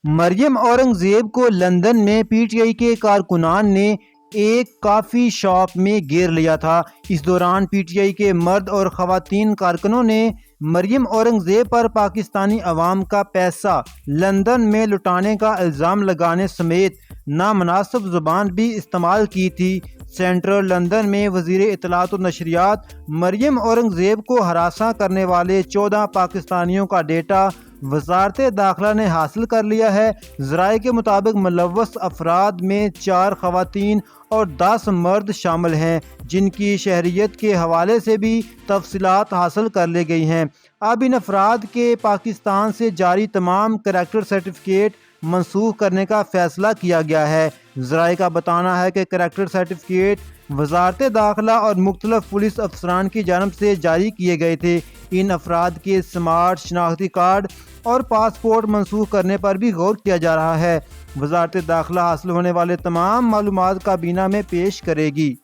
مریم اورنگزیب کو لندن میں P T I کے کارکنان نے ایک کافی شاپ میں گھیر لیا تھا۔ اس دوران پی ٹی آئی کے مرد اور خواتین کارکنوں نے مریم اورنگزیب پر پاکستانی عوام کا پیسہ لندن میں لٹانے کا الزام لگانے سمیت نامناسب زبان بھی استعمال کی تھی۔ سینٹرل لندن میں وزیر اطلاعات و نشریات مریم اورنگزیب کو ہراساں کرنے والے 14 پاکستانیوں کا ڈیٹا وزارت داخلہ نے حاصل کر لیا ہے۔ ذرائع کے مطابق ملوث افراد میں 4 خواتین اور 10 مرد شامل ہیں، جن کی شہریت کے حوالے سے بھی تفصیلات حاصل کر لی گئی ہیں۔ اب ان افراد کے پاکستان سے جاری تمام کریکٹر سرٹیفکیٹ منسوخ کرنے کا فیصلہ کیا گیا ہے۔ ذرائع کا بتانا ہے کہ کریکٹر سرٹیفکیٹ وزارت داخلہ اور مختلف پولیس افسران کی جانب سے جاری کیے گئے تھے۔ ان افراد کے سمارٹ شناختی کارڈ اور پاسپورٹ منسوخ کرنے پر بھی غور کیا جا رہا ہے۔ وزارت داخلہ حاصل ہونے والے تمام معلومات کابینہ میں پیش کرے گی۔